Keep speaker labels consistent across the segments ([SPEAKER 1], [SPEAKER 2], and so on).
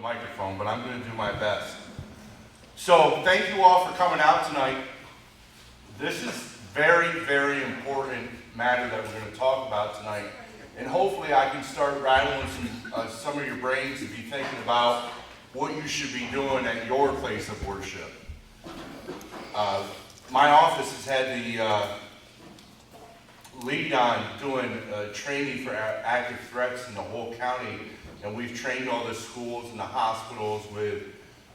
[SPEAKER 1] microphone, but I'm going to do my best. So thank you all for coming out tonight. This is very, very important matter that we're going to talk about tonight. And hopefully I can start rattling some of your brains to be thinking about what you should be doing at your place of worship. My office has had the lead on doing training for active threats in the whole county. And we've trained all the schools and the hospitals with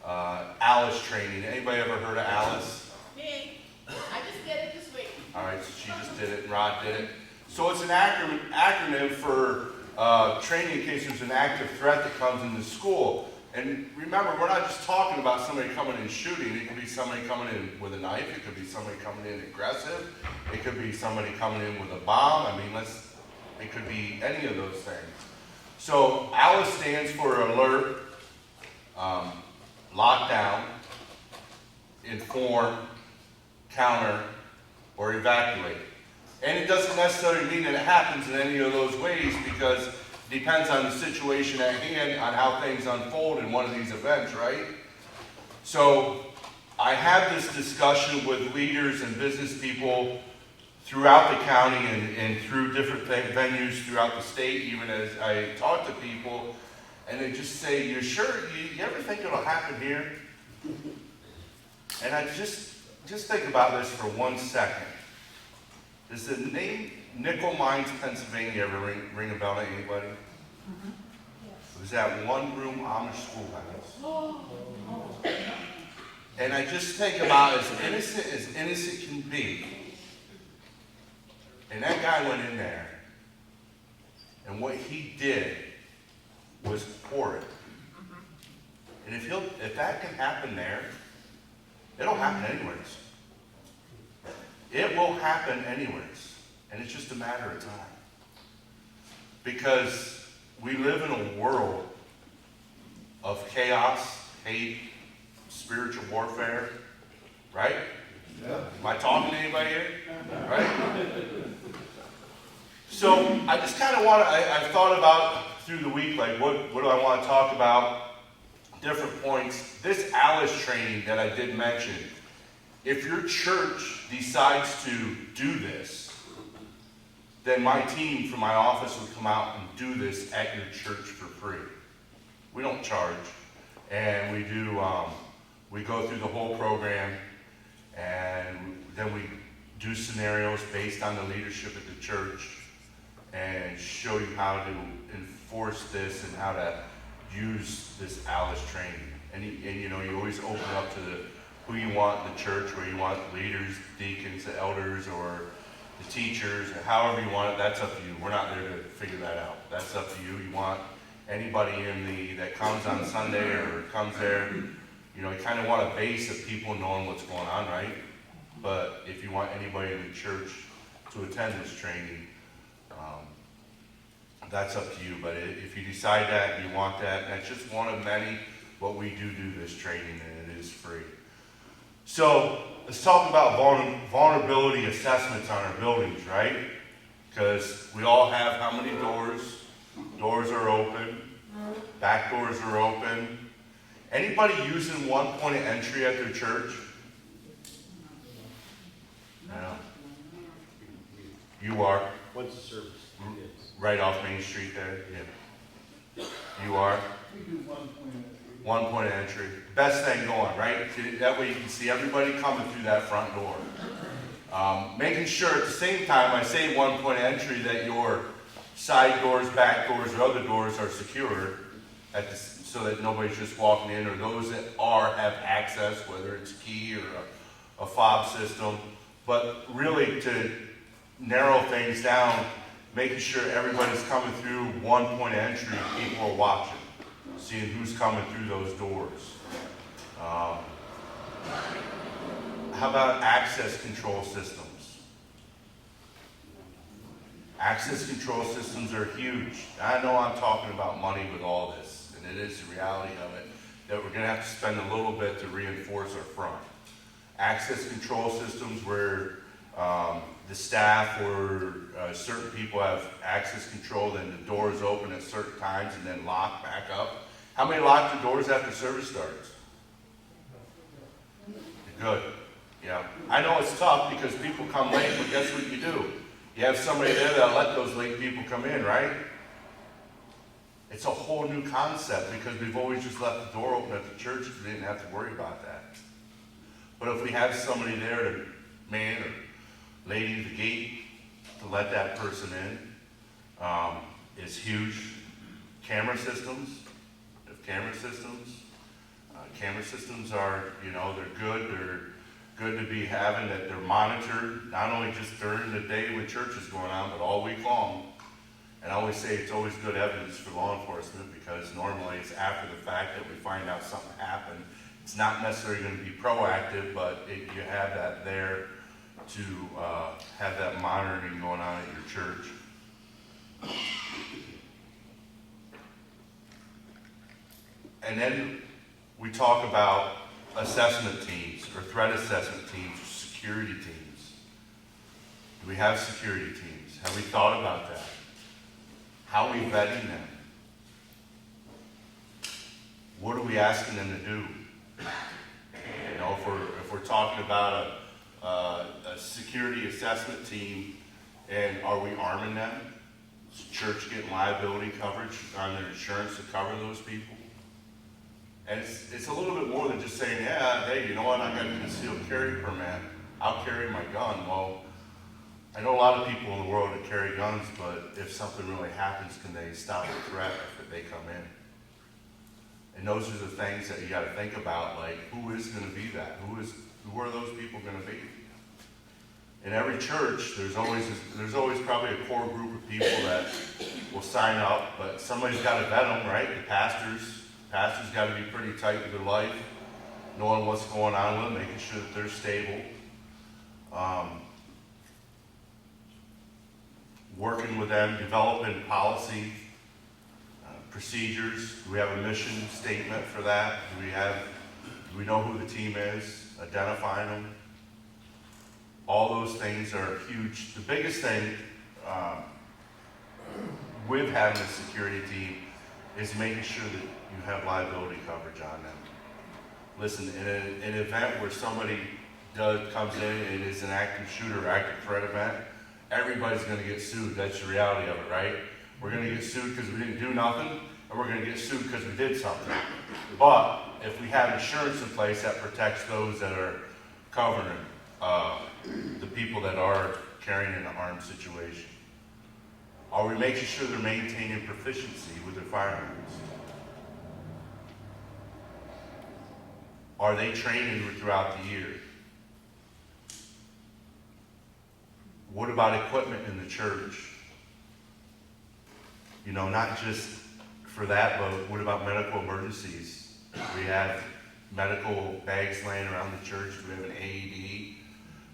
[SPEAKER 1] ALICE training. Anybody ever heard of ALICE?
[SPEAKER 2] Me. I just did it this week.
[SPEAKER 1] All right, so she just did it and Rod did it. So it's an acronym for training in case there's an active threat that comes into school. And remember, we're not just talking about somebody coming in and shooting. It could be somebody coming in with a knife. It could be somebody coming in aggressive. It could be somebody coming in with a bomb. I mean, it could be any of those things. So ALICE stands for alert, lockdown, inform, counter, or evacuate. And it doesn't necessarily mean that it happens in any of those ways, because it depends on the situation at hand, on how things unfold in one of these events, right? So I have this discussion with leaders and business people throughout the county and through different venues throughout the state, even as I talk to people, and they just say, "You sure? You ever think it'll happen here?" And I just think about this for 1 second. Does the name Nickel Mines, Pennsylvania ever ring a bell to anybody? Mm-hmm. Yes. It was that one-room Amish schoolhouse. And I just think about as innocent can be. And that guy went in there, and what he did was horrid. And if that can happen there, it'll happen anyways. It will happen anyways, and it's just a matter of time. Because we live in a world of chaos, hate, spiritual warfare, right? Yeah. Am I talking to anybody here? Right? So I just kind of I've thought about through the week, like what do I want to talk about? Different points. This ALICE training that I did mention, if your church decides to do this, then my team from my office would come out and do this at your church for free. We don't charge. And we do, we go through the whole program, and then we do scenarios based on the leadership at the church and show you how to enforce this and how to use this ALICE training. And you know, you always open up to who you want in the church, where you want the leaders, deacons, the elders, or the teachers, however you want it. That's up to you. We're not there to figure that out. That's up to you. You want anybody that comes on Sunday or comes there, you know, you kind of want a base of people knowing what's going on, right? But if you want anybody in the church to attend this training, that's up to you. But if you decide that, you want that, that's just one of many. What we do this training, and it is free. So let's talk about vulnerability assessments on our buildings, right? Because we all have how many doors? Doors are open. Back doors are open. Anybody using one point of entry at their church? No. You are?
[SPEAKER 3] What's the service?
[SPEAKER 1] Right off Main Street there? Yeah. You are?
[SPEAKER 4] We do 1 point of entry.
[SPEAKER 1] 1 point of entry. Best thing going, right? That way you can see everybody coming through that front door. Making sure at the same time I say 1 point of entry that your side doors, back doors, or other doors are secured so that nobody's just walking in, or those that have access, whether it's key or a fob system. But really to narrow things down, making sure everybody's coming through 1 point of entry, people are watching, seeing who's coming through those doors. How about access control systems? Access control systems are huge. I know I'm talking about money with all this, and it is the reality of it, that we're going to have to spend a little bit to reinforce our front. Access control systems where the staff or certain people have access control, then the doors open at certain times and then lock back up. How many lock the doors after service starts? Good. Yeah. I know it's tough because people come late, but guess what you do? You have somebody there that'll let those late people come in, right? It's a whole new concept because we've always just left the door open at the church because we didn't have to worry about that. But if we have somebody there to man or lady the gate to let that person in, is huge. Camera systems. If camera systems are, they're good. They're good to be having, that they're monitored, not only just during the day when church is going on, but all week long. And I always say it's always good evidence for law enforcement because normally it's after the fact that we find out something happened. It's not necessarily going to be proactive, but you have that there to have that monitoring going on at your church. And then we talk about assessment teams or threat assessment teams or security teams. Do we have security teams? Have we thought about that? How are we vetting them? What are we asking them to do? If we're talking about a security assessment team, and are we arming them? Is the church getting liability coverage on their insurance to cover those people? And it's a little bit more than just saying, yeah, hey, you know what, I got a concealed carry permit. I'll carry my gun. Well, I know a lot of people in the world that carry guns, but if something really happens, can they stop the threat if they come in? And those are the things that you got to think about, like who is going to be that? Who are those people going to be? In every church, there's always probably a core group of people that will sign up, but somebody's got to vet them, right? The pastors got to be pretty tight with their life, knowing what's going on with them, making sure that they're stable. Working with them, developing policy, procedures. Do we have a mission statement for that? Do we know who the team is? Identifying them. All those things are huge. The biggest thing with having a security team is making sure that you have liability coverage on them. Listen, in an event where somebody comes in and is an active shooter or active threat event, everybody's going to get sued. That's the reality of it, right? We're going to get sued because we didn't do nothing, and we're going to get sued because we did something. But if we have insurance in place that protects those that are covering the people that are carrying an armed situation, are we making sure they're maintaining proficiency with their firearms? Are they training throughout the year? What about equipment in the church? Not just for that, but what about medical emergencies? Do we have medical bags laying around the church? Do we have an AED?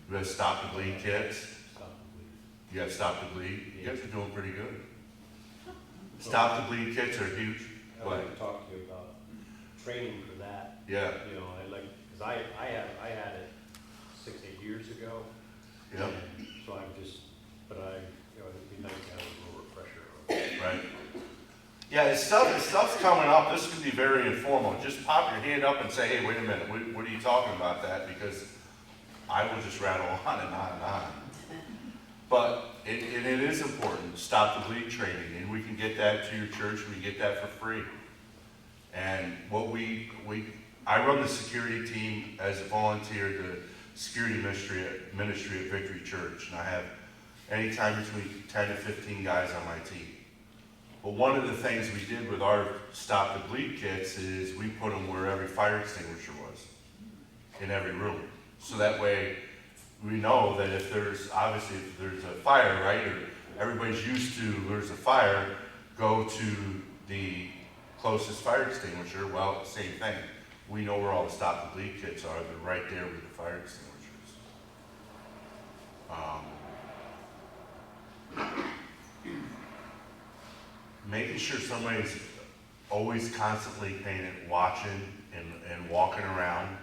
[SPEAKER 1] Do we have stop the bleed kits?
[SPEAKER 3] Stop the bleed.
[SPEAKER 1] You have stop the bleed? You guys are doing pretty good. Stop the bleed kits are huge.
[SPEAKER 3] I want to talk to you about training for that.
[SPEAKER 1] Yeah.
[SPEAKER 3] Because I had it 6-8 years ago.
[SPEAKER 1] Yep.
[SPEAKER 3] And so it'd be nice to have a little refresher.
[SPEAKER 1] Right. Yeah, stuff's coming up. This can be very informal. Just pop your hand up and say, hey, wait a minute, what are you talking about that? Because I will just rattle on and on and on. But it is important. Stop the bleed training, and we can get that to your church. We get that for free. And I run the security team as a volunteer, the security ministry at Victory Church, and I have anytime between 10 to 15 guys on my team. But one of the things we did with our stop the bleed kits is we put them where every fire extinguisher was, in every room. So that way we know that if there's a fire, right, or everybody's used to, there's a fire, go to the closest fire extinguisher. Well, same thing. We know where all the stop the bleed kits are. They're right there with the fire extinguishers. Making sure somebody's always constantly watching and walking around.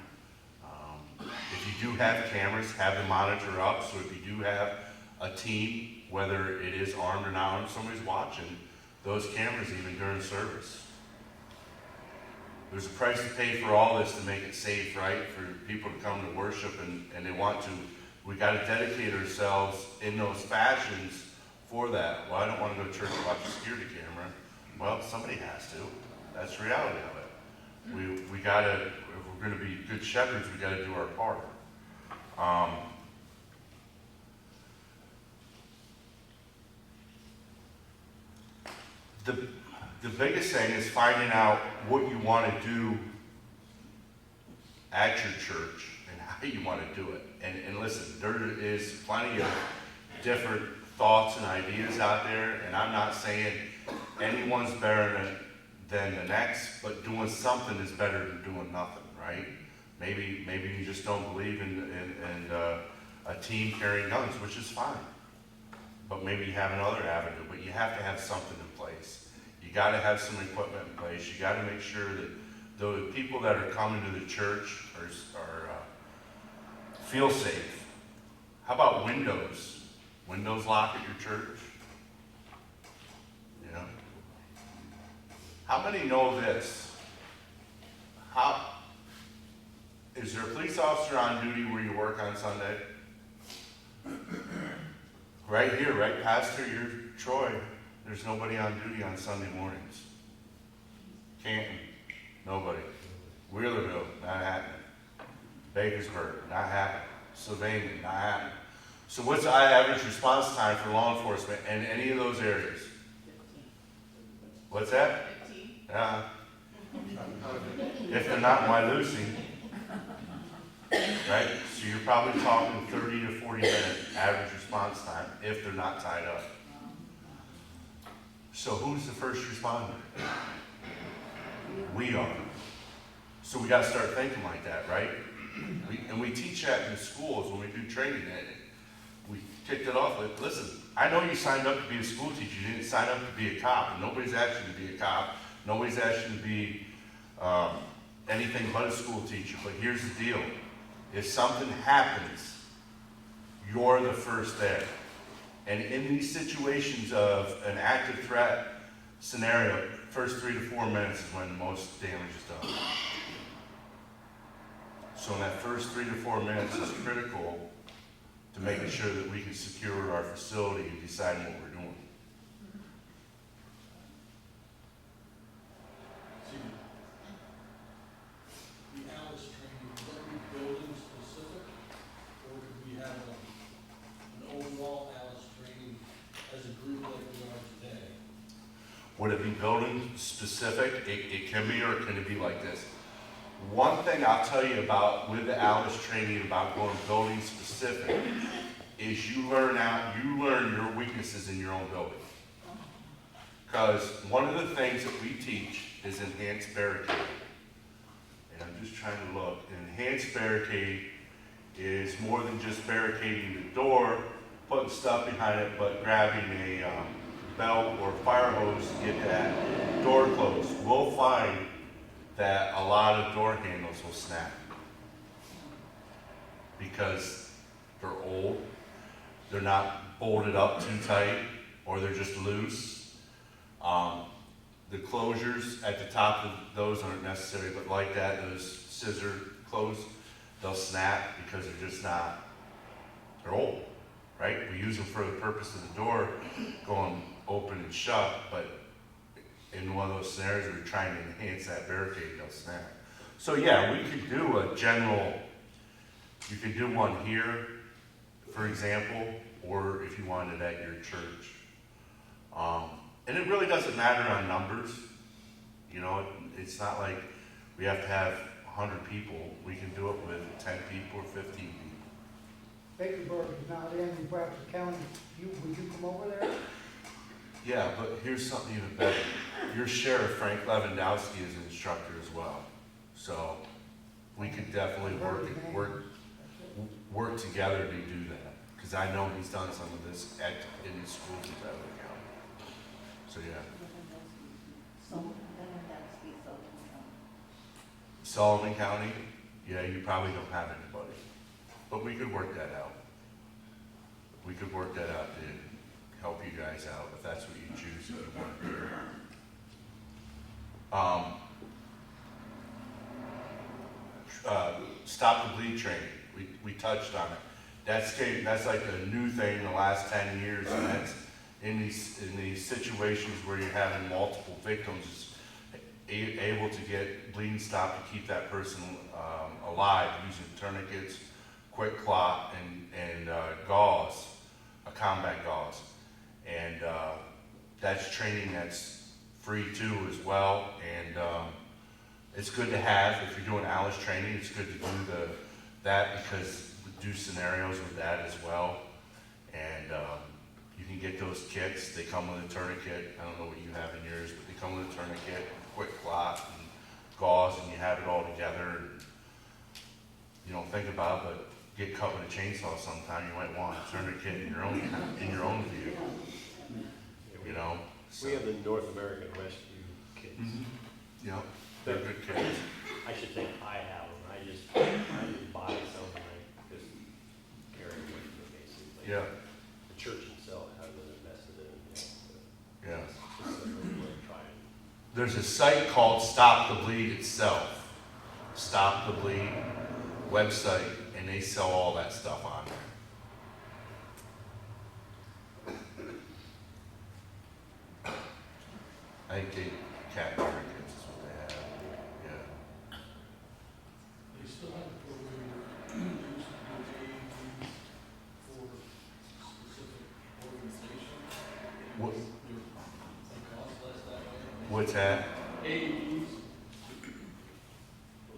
[SPEAKER 1] If you do have cameras, have the monitor up. So if you do have a team, whether it is armed or not armed, somebody's watching those cameras even during service. There's a price to pay for all this to make it safe, right? For people to come to worship and they want to. We got to dedicate ourselves in those fashions for that. Well, I don't want to go to church and watch a security camera. Well, somebody has to. That's the reality of it. We got to, if we're going to be good shepherds, we got to do our part. The biggest thing is finding out what you want to do at your church and how you want to do it. And listen, there is plenty of different thoughts and ideas out there, and I'm not saying anyone's better than the next, but doing something is better than doing nothing, right? Maybe you just don't believe in a team carrying guns, which is fine. But maybe you have another avenue, but you have to have something in place. You got to have some equipment in place. You got to make sure that the people that are coming to the church are feel safe. How about windows? Windows lock at your church? You know? How many know this? Is there a police officer on duty where you work on Sunday? Right here, right, Pastor, you're Troy. There's nobody on duty on Sunday mornings. Canton, nobody. Wheelerville, not happening. Bakersburg, not happening. Sylvania, not happening. So what's the average response time for law enforcement in any of those areas?
[SPEAKER 2] 15.
[SPEAKER 1] What's that?
[SPEAKER 2] 15.
[SPEAKER 1] Yeah. If they're not, why losing? Right? So you're probably talking 30 to 40 minute average response time if they're not tied up. So who's the first responder? We are. So we got to start thinking like that, right? We teach that in schools when we do training. We kicked it off with, listen, I know you signed up to be a school teacher. You didn't sign up to be a cop. And nobody's asked you to be a cop. Nobody's asked you to be anything but a school teacher. But here's the deal. If something happens, you're the first there. And in these situations of an active threat scenario, first 3 to 4 minutes is when most damage is done. So in that first 3 to 4 minutes is critical to making sure that we can secure our facility and deciding what we're doing.
[SPEAKER 4] The Alice training, would that be building specific, or could we have an overall Alice training as a group like we are today?
[SPEAKER 1] Would it be building specific? It can be, or can it be like this? One thing I'll tell you about with the Alice training about going building specific is you learn your weaknesses in your own building. Because one of the things that we teach is enhanced barricade. And I'm just trying to look. Enhanced barricade is more than just barricading the door, putting stuff behind it, but grabbing a belt or fire hose to get that door closed. We'll find that a lot of door handles will snap because they're old, they're not bolted up too tight, or they're just loose. The closures at the top of those aren't necessary, but like that, those scissor close, they'll snap because they're just not, they're old, right? We use them for the purpose of the door going open and shut, but in one of those scenarios where you're trying to enhance that barricade, they'll snap. So yeah, we could do a general, you could do one here, for example, or if you wanted at your church. And it really doesn't matter on numbers. You know, it's not like we have to have 100 people. We can do it with 10 people or 15 people.
[SPEAKER 5] Bakersburg is not in Bradford County. Would you come over there?
[SPEAKER 1] Yeah, but here's something even better. Your sheriff, Frank Lewandowski, is an instructor as well. So we could definitely work together to do that. Because I know he's done some of this in his schools in Bradford County. So yeah. Sullivan County? Yeah, you probably don't have anybody. But we could work that out. We could work that out to help you guys out if that's what you choose if you want to do. bleed training. We touched on it. That's like a new thing in the last 10 years, and that's in these situations where you're having multiple victims, able to get bleeding stopped to keep that person alive using tourniquets, quick clot, and gauze, a combat gauze. And that's training that's free too as well. And it's good to have, if you're doing ALICE training, it's good to do that because we do scenarios with that as well. And you can get those kits. They come with a tourniquet. I don't know what you have in yours, but they come with a tourniquet, quick clot, and gauze, and you have it all together. And you don't think about it, but get cut with a chainsaw sometime. You might want a tourniquet in your own vehicle. You know. So.
[SPEAKER 3] We have the North American Rescue kits.
[SPEAKER 1] Mm-hmm. Yep. They're good kits.
[SPEAKER 3] I should think I have them. I just buy some and I just carry them with me basically.
[SPEAKER 1] Yeah.
[SPEAKER 3] The church itself hasn't invested in it yet.
[SPEAKER 1] Yeah.
[SPEAKER 3] It's just a way of trying.
[SPEAKER 1] There's a site called Stop the Bleed itself. Stop the Bleed website, and they sell all that stuff on there. I think they cat tourniquets is what they have. Yeah.
[SPEAKER 4] They still have a program that used to give AEDs for specific organizations.
[SPEAKER 1] What,
[SPEAKER 4] They cost less that way.
[SPEAKER 1] what's that?
[SPEAKER 4] AEDs.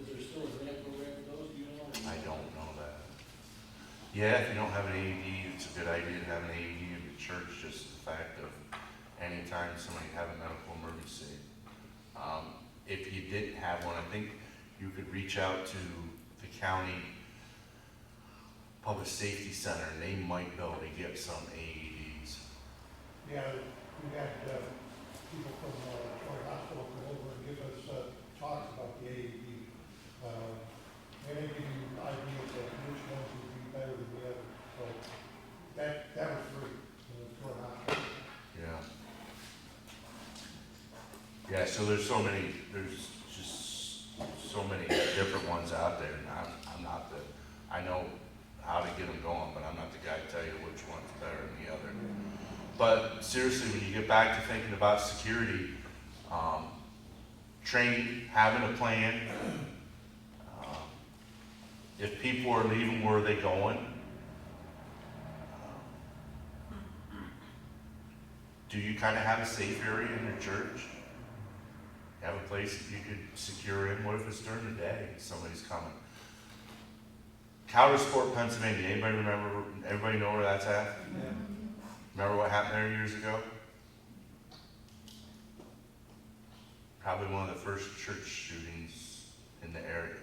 [SPEAKER 4] Is there still a grant program for those, do you know?
[SPEAKER 1] I don't know that. Yeah, if you don't have an AED, it's a good idea to have an AED in the church, just the fact of anytime somebody have a medical emergency. If you didn't have one, I think you could reach out to the county public safety center, and they might be able to get some AEDs.
[SPEAKER 5] Yeah, we had people from Troy Hospital come over and give us talks about the AED. They didn't give you ideas of which ones would be better than the other. So that was free in the Troy Hospital.
[SPEAKER 1] Yeah. Yeah, so there's just so many different ones out there, and I'm not I know how to get them going, but I'm not the guy to tell you which one's better than the other. But seriously, when you get back to thinking about security, training, having a plan, if people are leaving, where are they going? Do you kind of have a safe area in your church? Have a place that you could secure in? What if it's during the day and somebody's coming? Coudersport, Pennsylvania. Anybody remember? Everybody know where that's at?
[SPEAKER 5] Yeah.
[SPEAKER 1] Remember what happened there years ago? Probably one of the first church shootings in the area.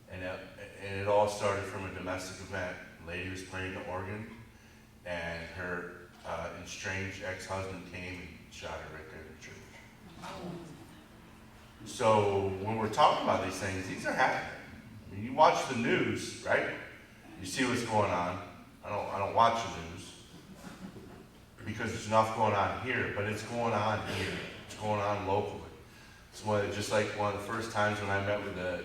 [SPEAKER 1] And it all started from a domestic event. A lady was playing the organ, and her estranged ex-husband came and shot her right there in the church. So when we're talking about these things, these are happening. I mean, you watch the news, right? You see what's going on. I don't watch the news because there's enough going on here, but it's going on here. It's going on locally. It's just like one of the first times when I met with the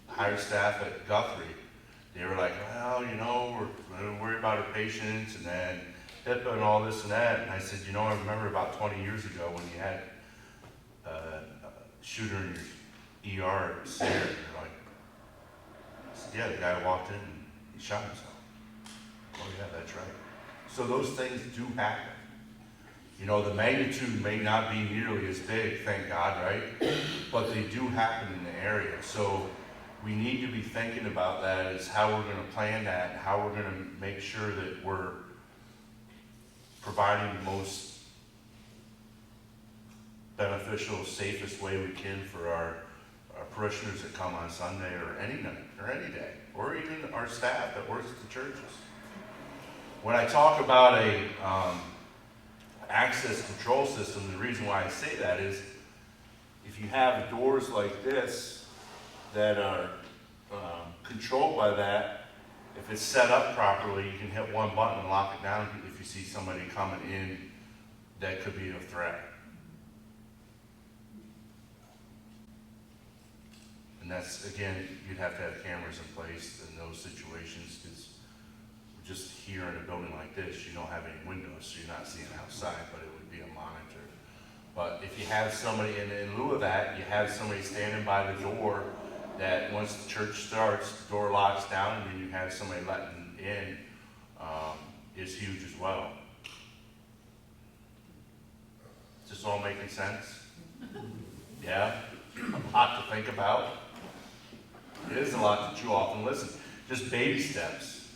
[SPEAKER 1] higher staff at Guthrie. They were like, well, we're going to worry about our patients and then HIPAA and all this and that. And I said, I remember about 20 years ago when you had a shooter in your ER at Sayre. They're like, I said, yeah, the guy walked in and he shot himself. Oh yeah, that's right. So those things do happen. The magnitude may not be nearly as big, thank God, right? But they do happen in the area. So we need to be thinking about that as how we're going to plan that, how we're going to make sure that we're providing the most beneficial, safest way we can for our parishioners that come on Sunday or any night or any day, or even our staff that works at the churches. When I talk about a access control system, the reason why I say that is if you have doors like this that are controlled by that, if it's set up properly, you can hit one button and lock it down if you see somebody coming in that could be a threat. And that's, again, you'd have to have cameras in place in those situations, because just here in a building like this, you don't have any windows, so you're not seeing outside, but it would be a monitor. But if you have somebody, in lieu of that, you have somebody standing by the door, that once the church starts, the door locks down, and then you have somebody letting in, is huge as well. Is this all making sense? Yeah? A lot to think about. It is a lot to chew off and listen. Just baby steps.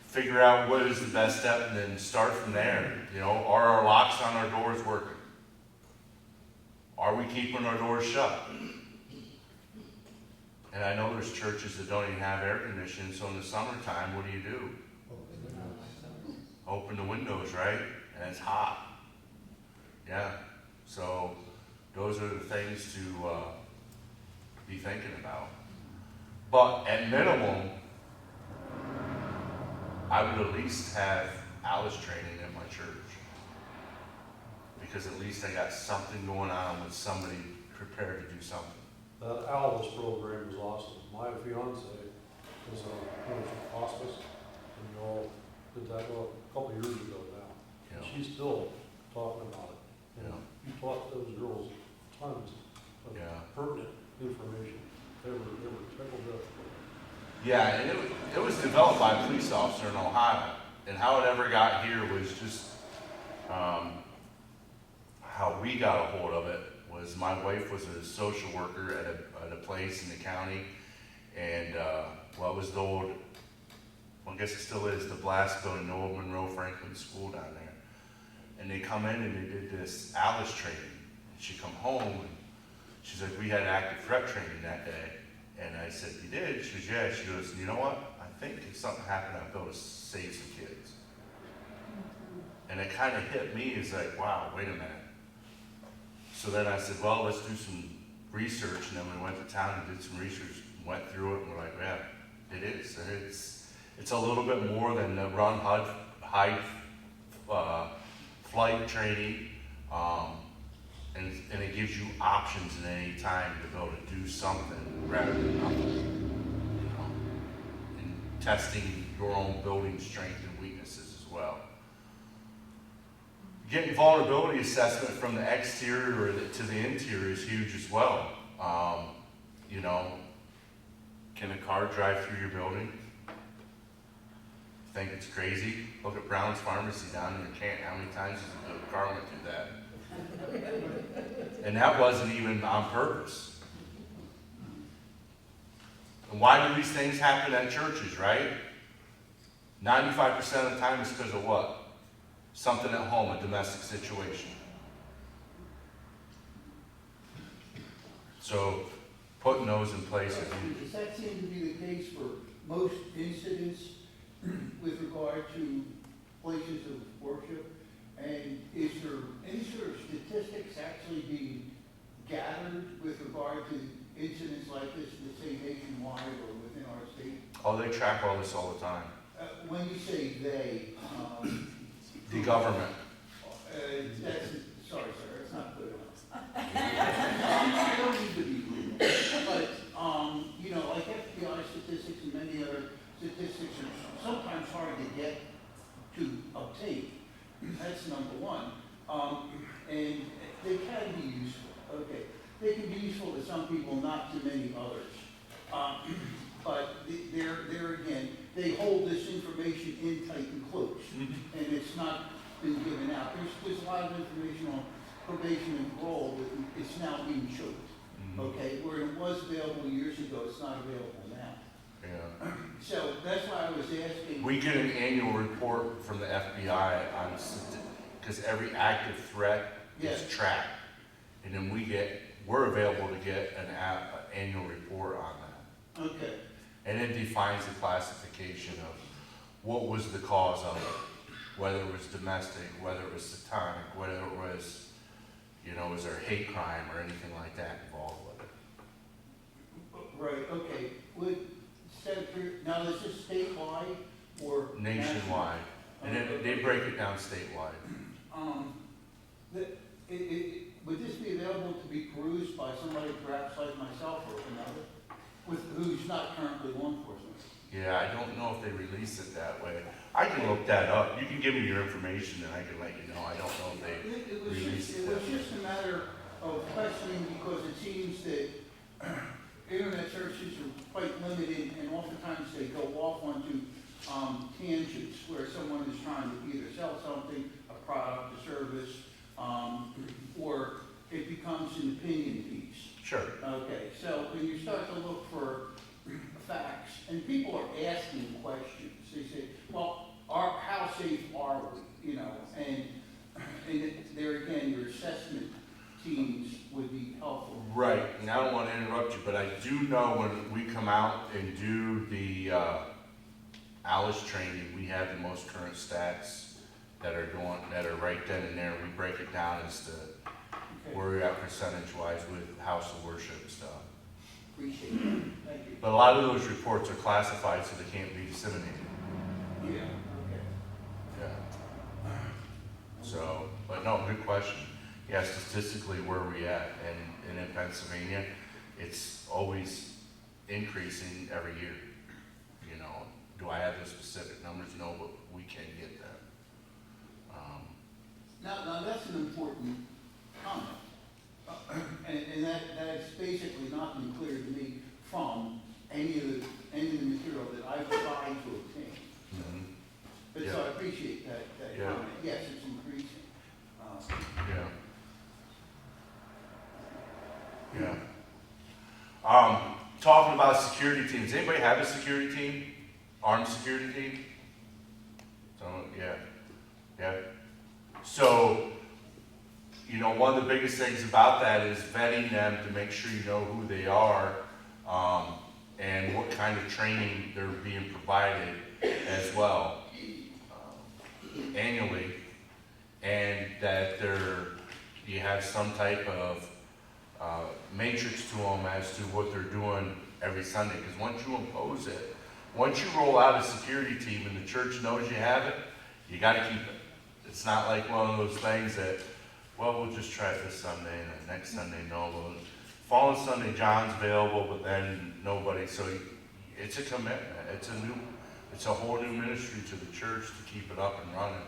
[SPEAKER 1] Figure out what is the best step and then start from there. You know, are our locks on our doors working? Are we keeping our doors shut? And I know there's churches that don't even have air conditioning, so in the summertime, what do? Open the windows, right? And it's hot. Yeah. So those are the things to be thinking about. But at minimum, I would at least have Alice training at my church. Because at least I got something going on with somebody prepared to do something.
[SPEAKER 6] That Alice program is awesome. My fiance is a nurse in hospice, and we all did that a couple of years ago now.
[SPEAKER 1] You know,
[SPEAKER 6] She's still talking about it.
[SPEAKER 1] you know,
[SPEAKER 6] You taught those girls tons of
[SPEAKER 1] yeah.
[SPEAKER 6] pertinent information. They were tickled up.
[SPEAKER 1] Yeah, and it was developed by a police officer in Ohio. And how it ever got here was just, how we got a hold of it was my wife was a social worker at a place in the county. And, well, it was the old, well, I guess it still is, the Blast Building, the old Monroe Franklin School down there. And they come in and they did this Alice training. And she come home and she's like, we had active threat training that day. And I said, you did? She goes, yeah. She goes, you know what? I think if something happened, I'd be able to save some kids. And it kind of hit me as like, wow, wait a minute. So then I said, well, let's do some research. And then we went to town and did some research, went through it, and we're like, yeah, it is. And it's a little bit more than the run, hide, flight training. And it gives you options at any time to be able to do something rather than nothing. You know, and testing your own building strength and weaknesses as well. Getting vulnerability assessment from the exterior to the interior is huge as well. You know, can a car drive through your building? Think it's crazy? Look at Brown's Pharmacy down in Canton. How many times has the car went through that? And that wasn't even on purpose. And why do these things happen at churches, right? 95% of the time it's because of what? Something at home, a domestic situation. So putting those in place is huge.
[SPEAKER 7] Does that seem to be the case for most incidents with regard to places of worship? And is there any sort of statistics actually being gathered with regard to incidents like this, let's say nationwide or within our state?
[SPEAKER 1] Oh, they track all this all the time.
[SPEAKER 7] When you say they,
[SPEAKER 1] The government.
[SPEAKER 7] that's, sorry, sir, it's not good enough. I don't need to be rude, but, you know, like FBI statistics and many other statistics are sometimes hard to get to obtain. That's number one. And they can be useful, okay. They can be useful to some people, not to many others. But there again, they hold this information in tight and close, and it's not been given out. There's a lot of information on probation and parole, but it's now being choked, okay? Where it was available years ago, it's not available now.
[SPEAKER 1] Yeah.
[SPEAKER 7] So that's why I was asking.
[SPEAKER 1] We get an annual report from the FBI on, because every active threat is
[SPEAKER 7] Yeah.
[SPEAKER 1] tracked. And then we're available to get an annual report on that.
[SPEAKER 7] Okay.
[SPEAKER 1] And it defines the classification of what was the cause of it, whether it was domestic, whether it was satanic, whether it was, you know, was there hate crime or anything like that involved with it.
[SPEAKER 7] Right, okay. Now, is this statewide or?
[SPEAKER 1] Nationwide. And then they break it down statewide.
[SPEAKER 7] would this be available to be perused by somebody perhaps like myself or another, who's not currently law enforcement?
[SPEAKER 1] Yeah, I don't know if they release it that way. I can look that up. You can give me your information and I can let you know. I don't know if they
[SPEAKER 7] It was
[SPEAKER 1] release
[SPEAKER 7] just,
[SPEAKER 1] it
[SPEAKER 7] it
[SPEAKER 1] that
[SPEAKER 7] was
[SPEAKER 1] way.
[SPEAKER 7] just a matter of questioning because it seems that internet searches are quite limited and oftentimes they go off onto tangents where someone is trying to either sell something, a product, a service, or it becomes an opinion piece.
[SPEAKER 1] Sure.
[SPEAKER 7] Okay, so when you start to look for facts, and people are asking questions, they say, well, how safe are we, you know, and there again, your assessment teams would be helpful.
[SPEAKER 1] Right, and I don't want to interrupt you, but I do know when we come out and do the Alice training, we have the most current stats that are right then and there. We break it down as to
[SPEAKER 7] Okay,
[SPEAKER 1] where we're at percentage-wise with house of worship and stuff.
[SPEAKER 7] appreciate it, thank you.
[SPEAKER 1] But a lot of those reports are classified, so they can't be disseminated.
[SPEAKER 7] Yeah, okay.
[SPEAKER 1] Yeah. So, but no, good question. Yeah, statistically, where are we at? And in Pennsylvania, it's always increasing every year. You know, do I have the specific numbers? No, but we can get them.
[SPEAKER 7] Now that's an important comment. And that's basically not been clear to me from any of the material that I've tried to obtain. But so I appreciate that
[SPEAKER 1] Yeah.
[SPEAKER 7] comment. Yes, it's increasing.
[SPEAKER 1] Yeah. Yeah. Talking about security teams, anybody have a security team? Armed security team? So, yeah. Yeah. So, you know, one of the biggest things about that is vetting them to make sure you know who they are, and what kind of training they're being provided as well, annually, and that you have some type of matrix to them as to what they're doing every Sunday. Because once you impose it, once you roll out a security team and the church knows you have it, you got to keep it. It's not like one of those things that, well, we'll just try it this Sunday and then next Sunday, no. Well, following Sunday, John's available, but then nobody. So it's a commitment. It's a whole new ministry to the church to keep it up and running.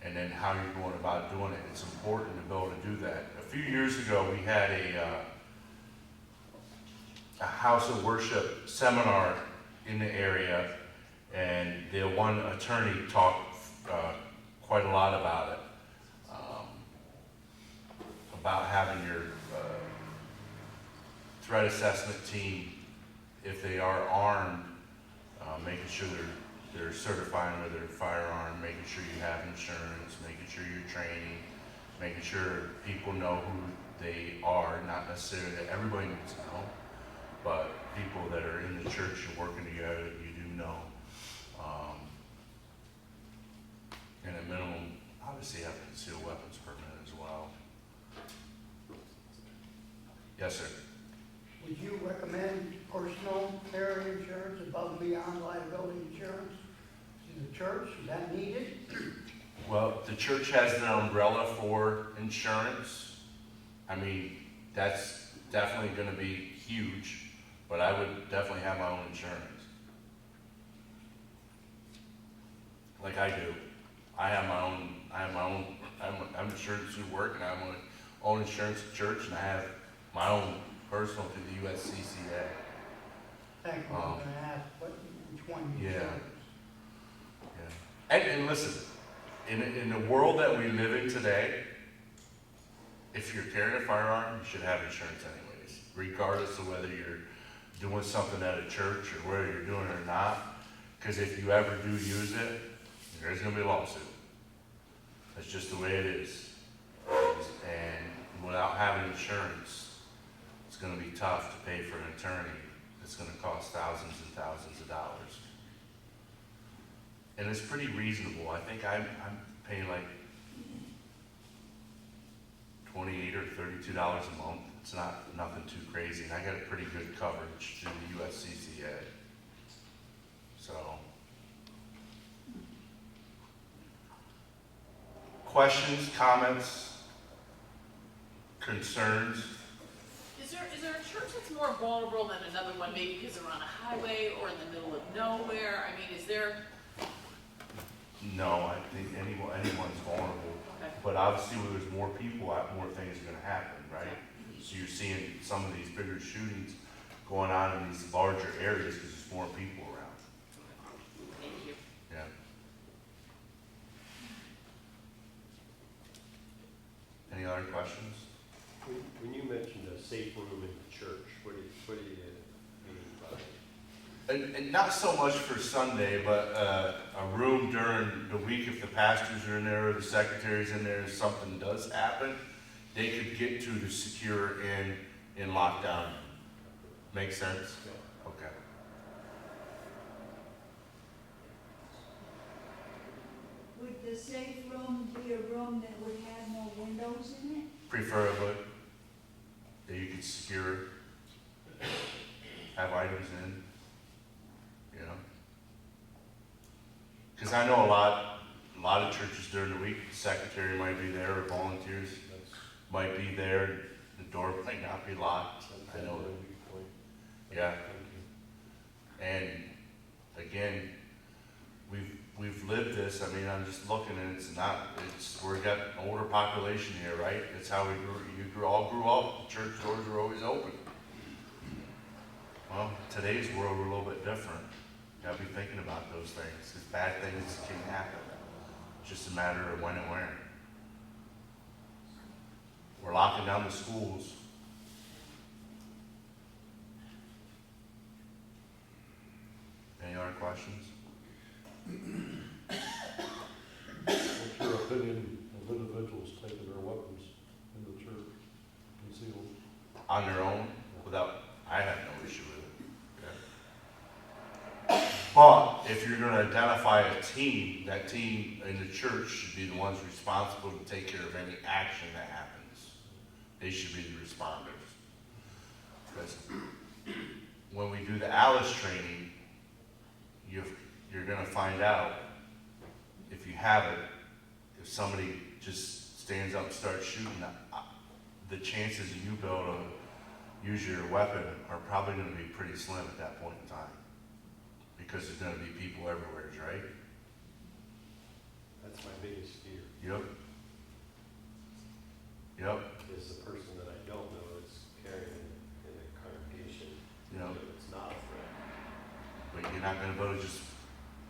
[SPEAKER 1] And then how you're going about doing it. It's important to be able to do that. A few years ago, we had a house of worship seminar in the area, and the one attorney talked quite a lot about it, about having your threat assessment team, if they are armed, making sure they're certifying with their firearm, making sure you have insurance, making sure you're training, making sure people know who they are, not necessarily that everybody needs to know, but people that are in the church and working together that you do know. And a minimum, obviously have a concealed weapons permit as well. Yes, sir.
[SPEAKER 8] Would you recommend personal area insurance above and beyond liability insurance to the church? Is that needed?
[SPEAKER 1] Well, the church has an umbrella for insurance. I mean, that's definitely going to be huge, but I would definitely have my own insurance. Like I do. I'm insured through work, and I have my own insurance at church, and I have my own personal through the USCCA.
[SPEAKER 8] Thank you. I'm going to ask which one you
[SPEAKER 1] Yeah.
[SPEAKER 8] chose.
[SPEAKER 1] Yeah. And listen, in the world that we live in today, if you're carrying a firearm, you should have insurance anyways, regardless of whether you're doing something at a church or whether you're doing it or not. Because if you ever do use it, there's going to be a lawsuit. That's just the way it is. And without having insurance, it's going to be tough to pay for an attorney. It's going to cost thousands and thousands of dollars. And it's pretty reasonable. I think I'm paying like $28 or $32 a month. It's nothing too crazy. And I got a pretty good coverage through the USCCA. So, Questions, comments, concerns?
[SPEAKER 2] Is there a church that's more vulnerable than another one, maybe because they're on a highway or in the middle of nowhere? I mean, is there,
[SPEAKER 1] No, I think anyone's vulnerable.
[SPEAKER 2] okay,
[SPEAKER 1] But obviously, when there's more people out, more things are gonna happen, right? So you're seeing some of these bigger shootings going on in these larger areas because there's more people around.
[SPEAKER 2] thank you.
[SPEAKER 1] Yeah. Any other questions?
[SPEAKER 3] When you mentioned a safe room in the church, what do you mean by it?
[SPEAKER 1] And not so much for Sunday, but a room during the week if the pastors are in there or the secretary's in there, if something does happen, they could get to the secure and lockdown. Make sense? Okay.
[SPEAKER 9] Would the safe room be a room that would have no windows in it?
[SPEAKER 1] Preferably, that you could secure, have items in, you know? Because I know a lot of churches during the week, the secretary might be there or volunteers might be there, the door might not be locked. I know that. Yeah. And again, we've lived this. I mean, I'm just looking and we've got an older population here, right? It's how we all grew up. The church doors were always open. Well, today's world, we're a little bit different. You gotta be thinking about those things, because bad things can happen. It's just a matter of when and where. We're locking down the schools. Any other questions?
[SPEAKER 6] What's your opinion of individuals taking their weapons in the church concealed?
[SPEAKER 1] On their own, I have no issue with it. Yeah. But if you're gonna identify a team, that team in the church should be the ones responsible to take care of any action that happens. They should be the responders. Because when we do the Alice training, you're gonna find out, if you have it, if somebody just stands up and starts shooting, the chances of you being able to use your weapon are probably gonna be pretty slim at that point in time. Because there's gonna be people everywhere, right?
[SPEAKER 3] That's my biggest fear,
[SPEAKER 1] Yep. Yep,
[SPEAKER 3] is the person that I don't know is carrying in the congregation.
[SPEAKER 1] you know,
[SPEAKER 3] It's not a threat.
[SPEAKER 1] but you're not gonna be able to just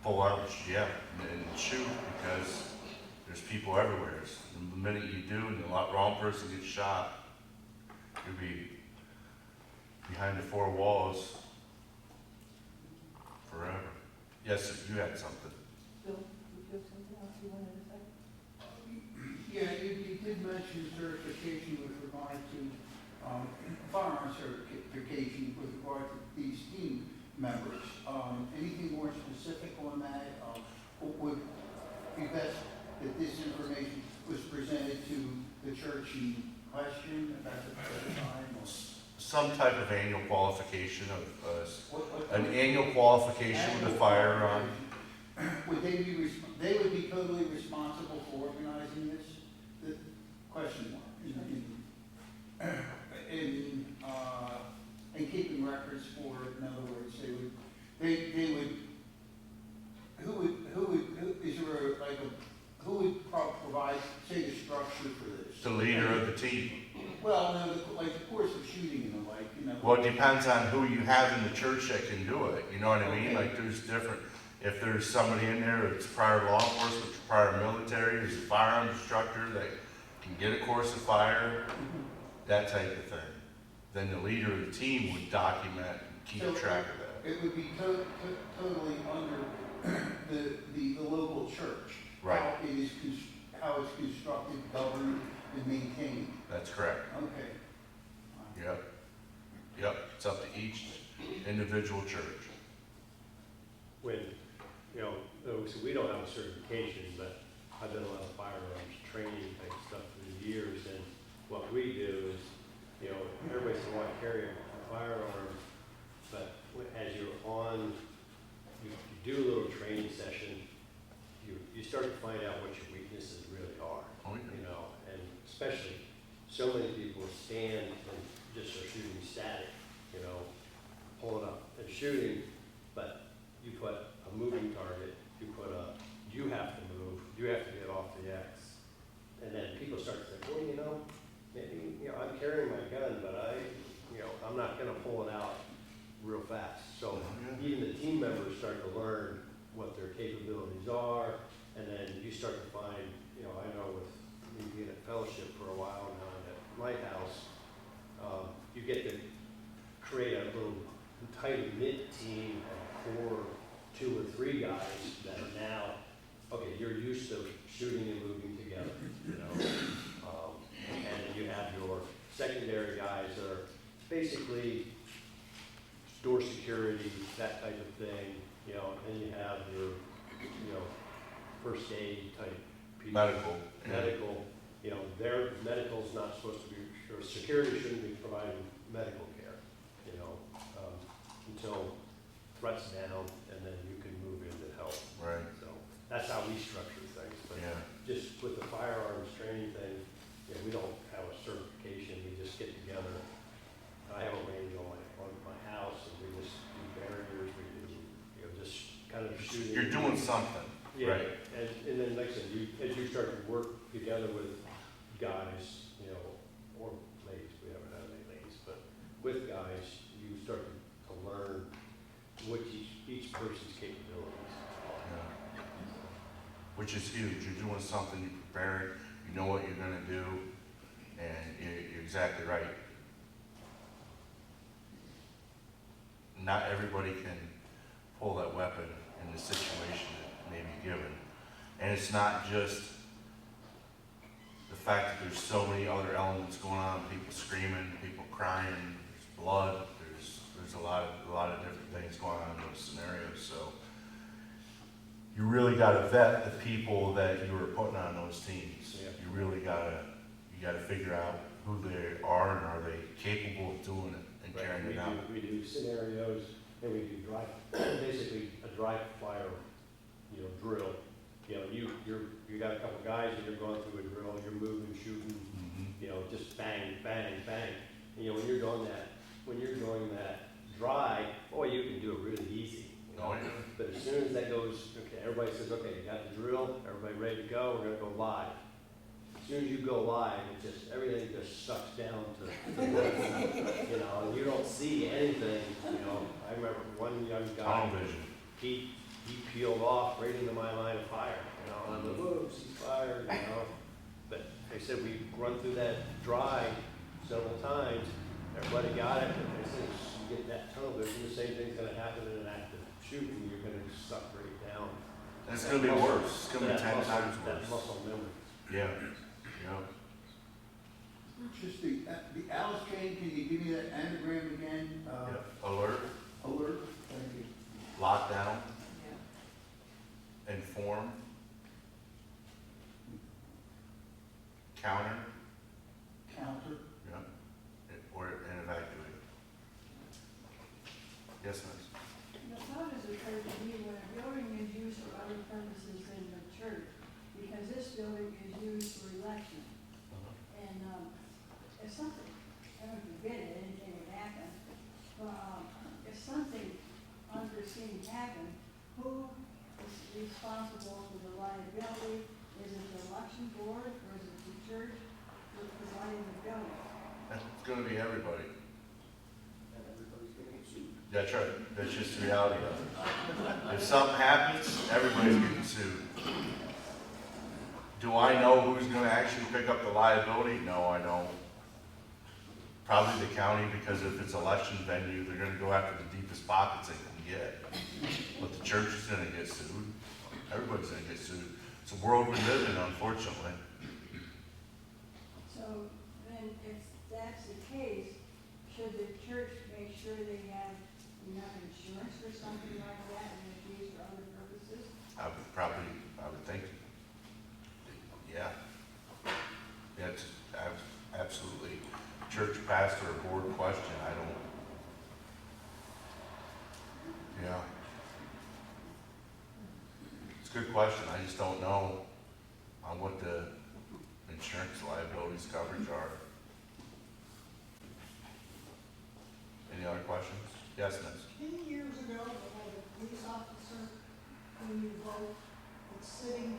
[SPEAKER 1] pull out, and shoot, because there's people everywhere. The minute you do, and the wrong person gets shot, you'll be behind the four walls forever. Yes, sir, you had something.
[SPEAKER 2] Bill, would you have something else you wanted to say?
[SPEAKER 7] Yeah, you did mention certification with regard to firearm certification with regard to these team members. Anything more specific on that? Would be best that this information was presented to the church in question at the time?
[SPEAKER 1] Some type of annual qualification of,
[SPEAKER 7] What
[SPEAKER 1] an annual qualification with a firearm.
[SPEAKER 7] Would they be, they would be totally responsible for organizing this? The question mark. And keeping records for it, in other words, they would, who would provide, say, the structure for this?
[SPEAKER 1] The leader of the team.
[SPEAKER 7] Well, no, like the course of shooting and the like, you know.
[SPEAKER 1] Well, it depends on who you have in the church that can do it, you know what I mean?
[SPEAKER 7] Okay.
[SPEAKER 1] Like, there's different, if there's somebody in there that's prior law enforcement, prior military, there's a firearm instructor that can get a course of fire, that type of thing. Then the leader of the team would document and keep
[SPEAKER 7] So,
[SPEAKER 1] track of that.
[SPEAKER 7] It would be totally under the local church.
[SPEAKER 1] Right.
[SPEAKER 7] How it's constructed, governed, and maintained.
[SPEAKER 1] That's correct.
[SPEAKER 7] Okay.
[SPEAKER 1] Yep, it's up to each individual church.
[SPEAKER 3] When, so we don't have a certification, but I've done a lot of firearms training type stuff for the years, and what we do is, everybody says, well, I carry a firearm, but as you're on, you do a little training session, you you start to find out what your weaknesses really are.
[SPEAKER 1] Oh, yeah.
[SPEAKER 3] You know, and especially, so many people stand and just are shooting static, you know, pulling up and shooting, but you put a moving target, you have to move, you have to get off the X. And then people start to think, well, you know, maybe, you know, I'm carrying my gun, but I'm not gonna pull it out real fast. So even the team members start to learn what their capabilities are, and then you start to find, you know, I know with me being at fellowship for a while now and at Lighthouse, you get to create a little tight-knit team of 4, 2 or 3 guys that are now, okay, you're used to shooting and moving together, you know. And then you have your secondary guys that are basically door security, that type of thing, you know, and you have your, you know, first aid type people. Medical, you know, their medical's not supposed to be, or security shouldn't be providing medical care, you know, until threats down, and then you can move in to help.
[SPEAKER 1] Right.
[SPEAKER 3] So that's how we structure things. But
[SPEAKER 1] Yeah.
[SPEAKER 3] just with the firearms training thing, you know, we don't have a certification. We just get together. I have a range on my house, and we just do barriers. We do, you know, just kind of shooting.
[SPEAKER 1] You're doing something.
[SPEAKER 3] Yeah,
[SPEAKER 1] Right.
[SPEAKER 3] and then like I said, as you start to work together with guys, you know, or ladies, we haven't had any ladies, but with guys, you start to learn what each person's capabilities are.
[SPEAKER 1] Yeah. Which is huge. You're doing something, you're preparing, you know what you're gonna do, and you're exactly right. Not everybody can pull that weapon in the situation that may be given. And it's not just the fact that there's so many other elements going on, people screaming, people crying, there's blood, there's a lot of different things going on in those scenarios. So you really gotta vet the people that you are putting on those teams.
[SPEAKER 3] Yeah.
[SPEAKER 1] You really gotta figure out who they are and are they capable of doing it and
[SPEAKER 3] Right,
[SPEAKER 1] carrying it out.
[SPEAKER 3] we do scenarios, and we do basically a dry fire, you know, drill. You know, you got a couple guys and you're going through a drill, you're moving, shooting, you know, just bang, bang, bang. And, you know, when you're doing that dry, boy, you can do it really easy. You know?
[SPEAKER 1] Oh, yeah.
[SPEAKER 3] But as soon as that goes, okay, everybody says, okay, you got the drill, everybody ready to go, we're gonna go live. As soon as you go live, everything just sucks down to, you know, and you don't see anything, you know. I remember one young guy,
[SPEAKER 1] Tunnel vision.
[SPEAKER 3] he peeled off right into my line of fire, you know, I'm like, whoops, he's fired, you know. But they said we run through that dry several times, everybody got it, but they said you get that tunnel vision, the same thing's gonna happen in an active shooting, you're gonna suck right down.
[SPEAKER 1] And it's gonna be worse. It's gonna be 10 times
[SPEAKER 3] That
[SPEAKER 1] worse.
[SPEAKER 3] muscle memory.
[SPEAKER 1] Yeah. Yeah.
[SPEAKER 7] Just the Alice chain, can you give me that anagram again?
[SPEAKER 1] Yeah. Alert,
[SPEAKER 7] Alert, thank you.
[SPEAKER 1] lockdown, inform, counter,
[SPEAKER 7] Counter.
[SPEAKER 1] and evacuate. Yes, miss.
[SPEAKER 9] The thought has occurred to me when a building is used for other purposes than the church, because this building is used for election. And, if something, heaven forbid anything would happen, but, if something unforeseen happened, who is responsible for the liability? Is it the election board, or is it the church for providing the building?
[SPEAKER 1] It's gonna be everybody.
[SPEAKER 7] And everybody's gonna get sued.
[SPEAKER 1] That's right. That's just the reality of it. If something happens, everybody's getting sued. Do I know who's gonna actually pick up the liability? No, I don't. Probably the county, because if it's election venue, they're gonna go after the deepest pockets they can get. But the church is gonna get sued. Everybody's gonna get sued. It's a world we live in, unfortunately.
[SPEAKER 9] So then, if that's the case, should the church make sure they have enough insurance for something like that and it's used for other purposes?
[SPEAKER 1] I would think, yeah. Yeah, it's absolutely church pastor or board question, yeah. It's a good question. I just don't know on what the insurance liabilities coverage are. Any other questions? Yes, miss?
[SPEAKER 10] Many years ago, they had a police officer when you vote, that's sitting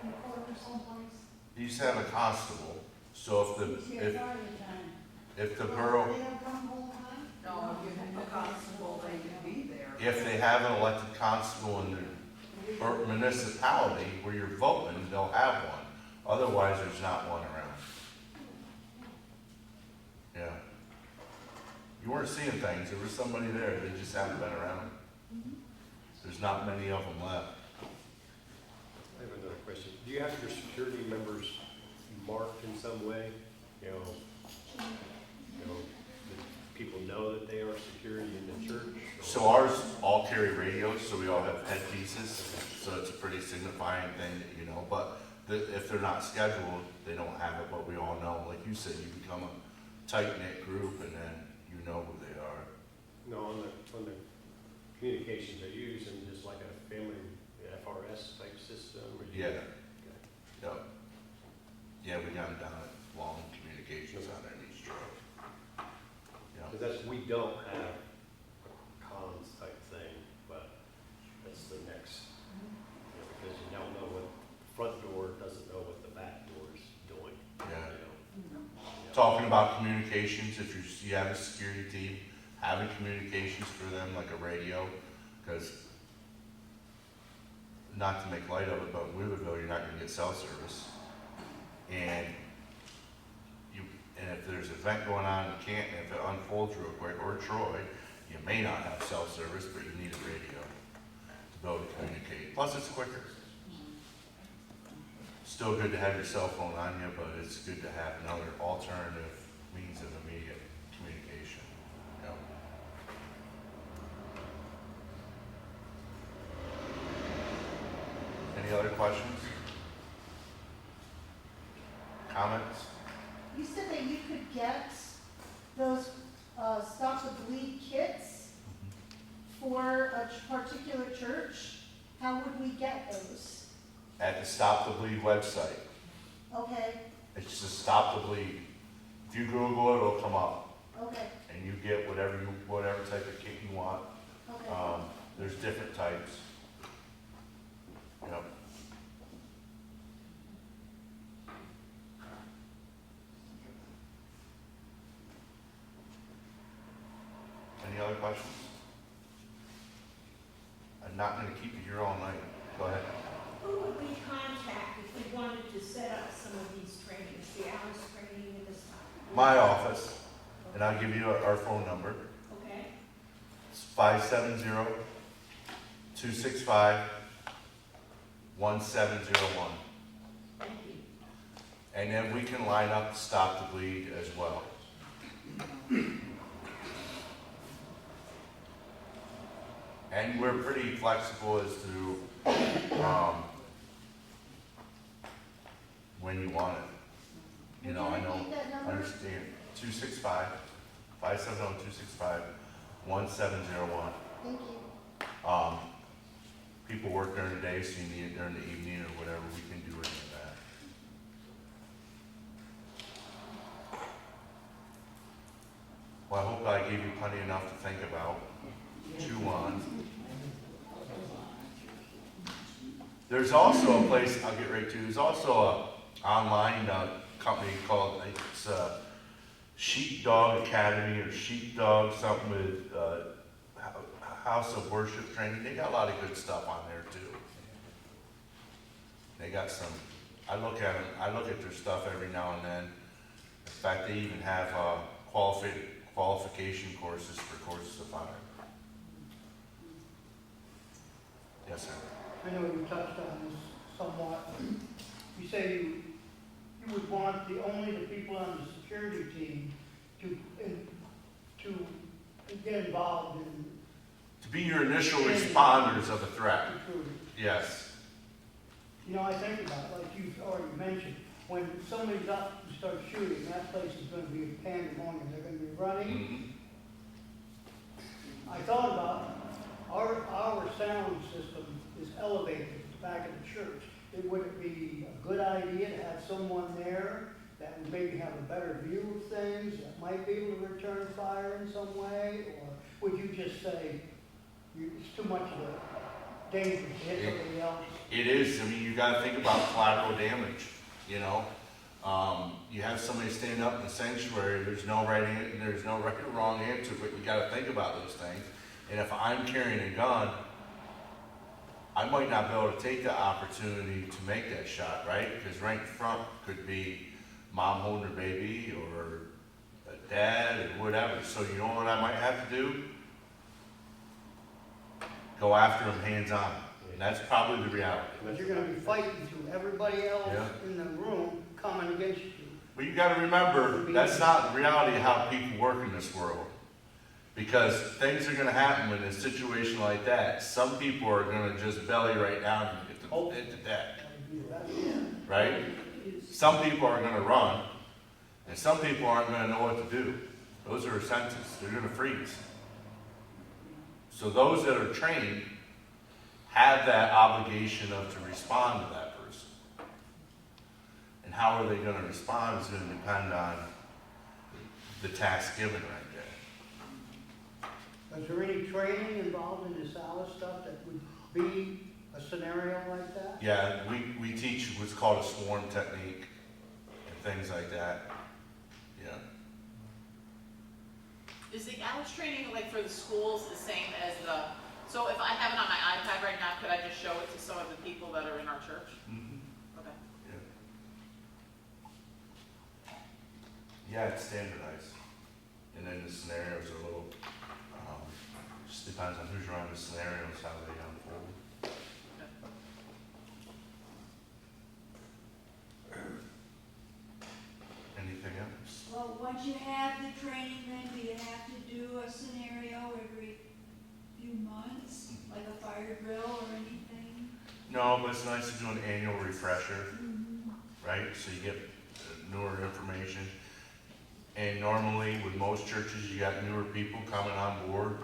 [SPEAKER 10] in the corner someplace.
[SPEAKER 1] You used to have a constable, so
[SPEAKER 9] He's here Friday time.
[SPEAKER 1] if the
[SPEAKER 10] Well,
[SPEAKER 1] borough,
[SPEAKER 10] they don't come all the time?
[SPEAKER 2] No, if you have a constable, they can be there.
[SPEAKER 1] if they have an elected constable in their municipality where you're voting, they'll have one. Otherwise, there's not one around. Yeah. You weren't seeing things, there was somebody there, they just haven't been around. There's not many of them left.
[SPEAKER 3] I have another question. Do you have your security members marked in some way? You know, that people know that they are security in the church?
[SPEAKER 1] So ours all carry radios, so we all have headpieces, so it's a pretty signifying thing, that you know, but if they're not scheduled, they don't have it, but we all know, like you said, you become a tight-knit group and then you know who they are.
[SPEAKER 3] No, on the communications, are you using just like a family FRS type system? Or
[SPEAKER 1] Yeah. Yep. Yeah, we got them down at long communications on there in each truck. Yeah.
[SPEAKER 3] Because we don't have a comms type thing, but that's the next, because you don't know what the front door doesn't know what the back door is doing.
[SPEAKER 1] Yeah.
[SPEAKER 3] You know?
[SPEAKER 1] Talking about communications, if you have a security team, having communications for them, like a radio, because not to make light of it, but in Wheelerville, you're not gonna get cell service. And if there's an event going on in Canton, if it unfolds real quick, or Troy, you may not have cell service, but you need a radio to be able to communicate. Plus, it's quicker. Still good to have your cell phone on you, but it's good to have another alternative means of immediate communication. You know? Any other questions? Comments?
[SPEAKER 10] You said that you could get those Stop the Bleed kits for a particular church. How would we get those?
[SPEAKER 1] At the Stop the Bleed website.
[SPEAKER 10] Okay,
[SPEAKER 1] It's just Stop the Bleed. If you Google it, it'll come up,
[SPEAKER 10] okay,
[SPEAKER 1] and you get whatever type of kit you want.
[SPEAKER 10] okay.
[SPEAKER 1] There's different types. Yep. Any other questions? I'm not gonna keep you here all night. Go ahead.
[SPEAKER 11] Who would we contact if we wanted to set up some of these trainings, the Alice training and this stuff?
[SPEAKER 1] My office, and I'll give you our phone number.
[SPEAKER 11] Okay,
[SPEAKER 1] It's 570-265-1701.
[SPEAKER 11] thank you.
[SPEAKER 1] And then we can line up to Stop the Bleed as well. And we're pretty flexible as to when you want it. You know, I know,
[SPEAKER 10] Repeat that
[SPEAKER 1] I
[SPEAKER 10] number?
[SPEAKER 1] understand. 570-265-1701.
[SPEAKER 10] Thank you.
[SPEAKER 1] People work during the day, so you need it during the evening or whatever, we can do any of that. Well, I hope I gave you plenty enough to think about, chew on. There's also a place, I'll get right to, there's also a online company called, it's Sheepdog Academy or Sheepdog something with House of Worship Training. They got a lot of good stuff on there too. They got some, I look at their stuff every now and then. In fact, they even have qualification courses for courses of fire. Yes, sir.
[SPEAKER 8] I know you touched on this somewhat. You say you would want only the people on the security team to get involved in
[SPEAKER 1] To be your initial responders of a threat.
[SPEAKER 8] recruiting.
[SPEAKER 1] Yes.
[SPEAKER 8] You know, I think about it, like you've already mentioned, when somebody's up and starts shooting, that place is gonna be a pandemonium, they're gonna be running.
[SPEAKER 1] Mhm.
[SPEAKER 8] I thought about, our sound system is elevated at the back of the church. Would it be a good idea to have someone there that would maybe have a better view of things, that might be able to return fire in some way? Or would you just say, it's too much of a danger to hit somebody else?
[SPEAKER 1] It is. I mean, you got to think about collateral damage. You know, you have somebody stand up in the sanctuary. There's no right or wrong answer, but you got to think about those things. And if I'm carrying a gun, I might not be able to take the opportunity to make that shot, right? Because right in front could be mom holding her baby or a dad or whatever. So you know what I might have to do? Go after them hands on. And that's probably the reality.
[SPEAKER 8] But you're gonna be fighting through everybody else
[SPEAKER 1] Yeah.
[SPEAKER 8] in the room coming against you.
[SPEAKER 1] But you got to remember, that's not the reality of how people work in this world. Because things are going to happen in a situation like that. Some people are going to just belly right down and hit the deck. Right? Some people are going to run. And some people aren't going to know what to do. Those are senses. They're going to freeze. So those that are trained have that obligation to respond to that person. And how are they going to respond is going to depend on the task given right there.
[SPEAKER 8] Is there any training involved in this Alice stuff that would be a scenario like that?
[SPEAKER 1] Yeah, we teach what's called a swarm technique and things like that. Yeah.
[SPEAKER 2] Is the Alice training, like for the schools, the same as so if I have it on my iPad right now, could I just show it to some of the people that are in our church?
[SPEAKER 1] Mm-hmm.
[SPEAKER 2] Okay.
[SPEAKER 1] Yeah, it's standardized. And then the scenarios are a little, just depends on who's running the scenarios, how they unfold. Anything else?
[SPEAKER 9] Well, once you have the training, then do you have to do a scenario every few months, like a fire drill or anything?
[SPEAKER 1] No, but it's nice to do an annual refresher, right? So you get newer information. And normally with most churches, you got newer people coming on board.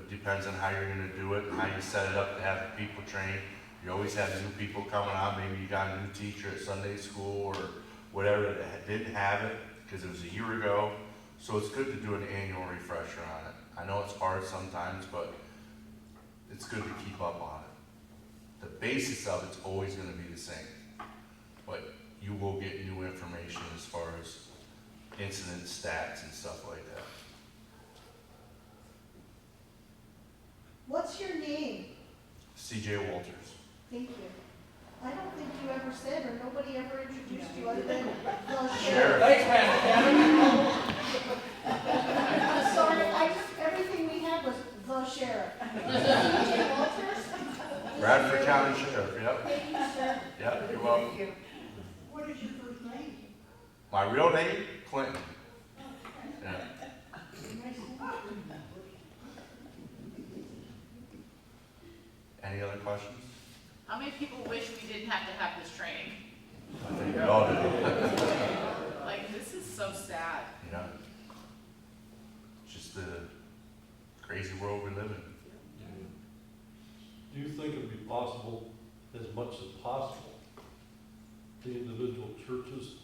[SPEAKER 1] Depends on how you're going to do it and how you set it up to have the people trained. You always have new people coming on. Maybe you got a new teacher at Sunday school or whatever that didn't have it because it was a year ago. So it's good to do an annual refresher on it. I know it's hard sometimes, but it's good to keep up on it. The basis of it's always going to be the same, but you will get new information as far as incident stats and stuff like that.
[SPEAKER 10] What's your name?
[SPEAKER 1] CJ Walters.
[SPEAKER 10] Thank you. I don't think you ever said, or nobody ever introduced you other than the
[SPEAKER 1] Sheriff.
[SPEAKER 10] sheriff.
[SPEAKER 7] Thanks, Pastor
[SPEAKER 10] I'm sorry, everything we had was the sheriff. CJ Walters?
[SPEAKER 1] Bradford County Sheriff, yep.
[SPEAKER 10] Thank you, sir.
[SPEAKER 1] Yep, you're welcome.
[SPEAKER 8] What is your first name?
[SPEAKER 1] My real name, Clinton. Yeah. Any other questions?
[SPEAKER 2] How many people wish we didn't have to have this training?
[SPEAKER 1] I think we all do.
[SPEAKER 2] Like, this is so sad.
[SPEAKER 1] You know, just the crazy world we live in.
[SPEAKER 6] Do you think it'd be possible, as much as possible, the individual churches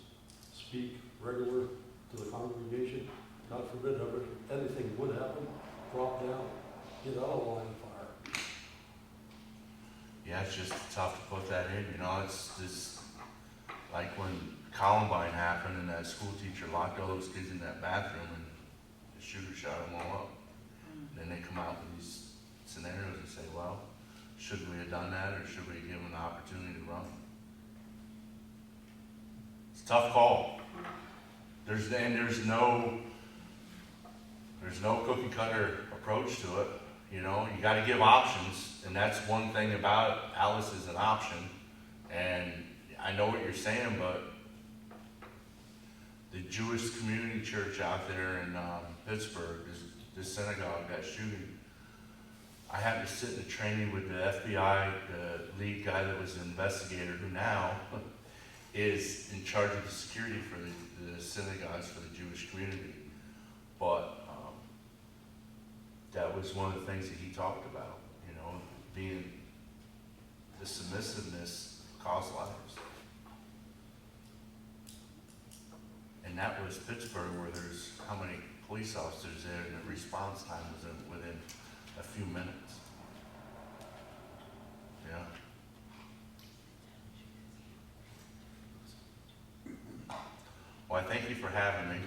[SPEAKER 6] speak regular to the congregation? God forbid ever anything would happen, drop down, get out of line of fire.
[SPEAKER 1] Yeah, it's just tough to put that in, you know, it's just like when Columbine happened and that school teacher locked all those kids in that bathroom and the shooter shot them all up. And then they come out with these scenarios and say, well, should we have done that or should we have given them the opportunity to run? It's a tough call. There's no cookie cutter approach to it. You know, you got to give options, and that's one thing about Alice is an option. And I know what you're saying, but the Jewish community church out there in Pittsburgh, this synagogue, that shooting, I happened to sit in a training with the FBI, the lead guy that was an investigator, who now is in charge of the security for the synagogues for the Jewish community. But that was one of the things that he talked about, you know, being the submissiveness costs lives. And that was Pittsburgh, where there's how many police officers there, and the response time was within a few minutes. Yeah. Well, I thank you for having me,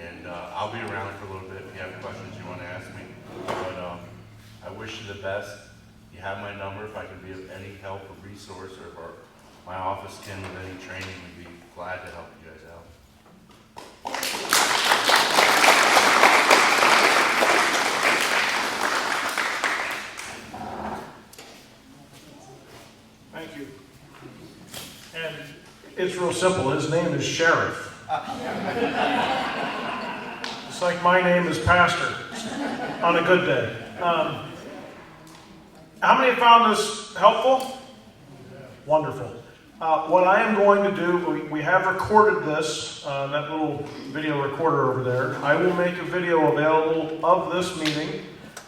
[SPEAKER 1] and I'll be around for a little bit if you have questions you want to ask me. But I wish you the best. You have my number. If I can be of any help or resource, or if my office can with any training, we'd be glad to help you guys out.
[SPEAKER 5] Thank you. And it's real simple. His name is Sheriff. It's like my name is Pastor on a good day. How many found this helpful? Wonderful. What I am going to do, we have recorded this, that little video recorder over there. I will make a video available of this meeting.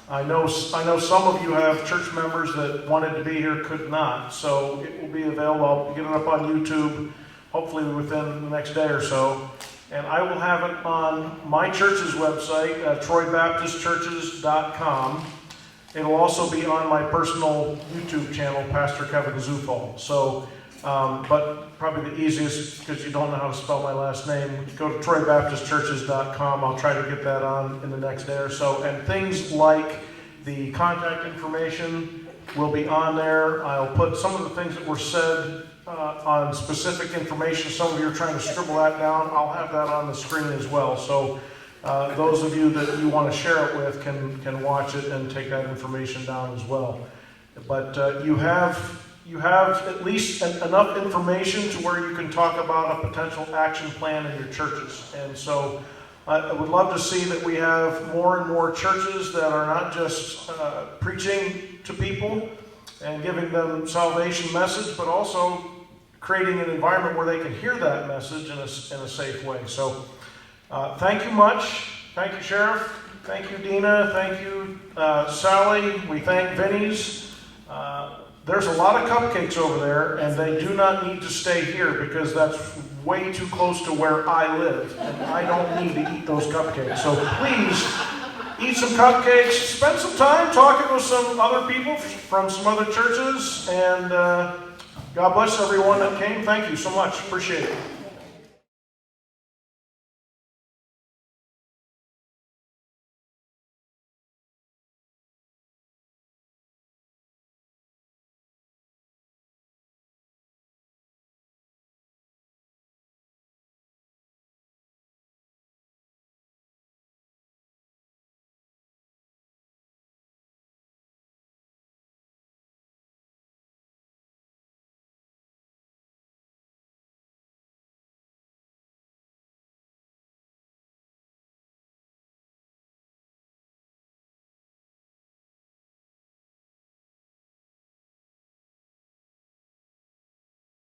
[SPEAKER 5] I know some of you have church members that wanted to be here, could not, so it will be available. I'll get it up on YouTube, hopefully within the next day or so. And I will have it on my church's website, troyareacc.com. It'll also be on my personal YouTube channel, Pastor Kevin Zufall. So, but probably the easiest, because you don't know how to spell my last name, go to troyareacc.com. I'll try to get that on in the next day or so. And things like the contact information will be on there. I'll put some of the things that were said on specific information. Some of you are trying to scribble that down. I'll have that on the screen as well. So those of you that you want to share it with can watch it and take that information down as well. But you have at least enough information to where you can talk about a potential action plan in your churches. And so I would love to see that we have more and more churches that are not just preaching to people and giving them salvation message, but also creating an environment where they can hear that message in a safe way. So thank you much. Thank you, Sheriff. Thank you, Dina. Thank you, Sally. We thank Vinny's. There's a lot of cupcakes over there, and they do not need to stay here because that's way too close to where I live, and I don't need to eat those cupcakes. So please, eat some cupcakes, spend some time talking with some other people from some other churches, and God bless everyone that came. Thank you so much. Appreciate it.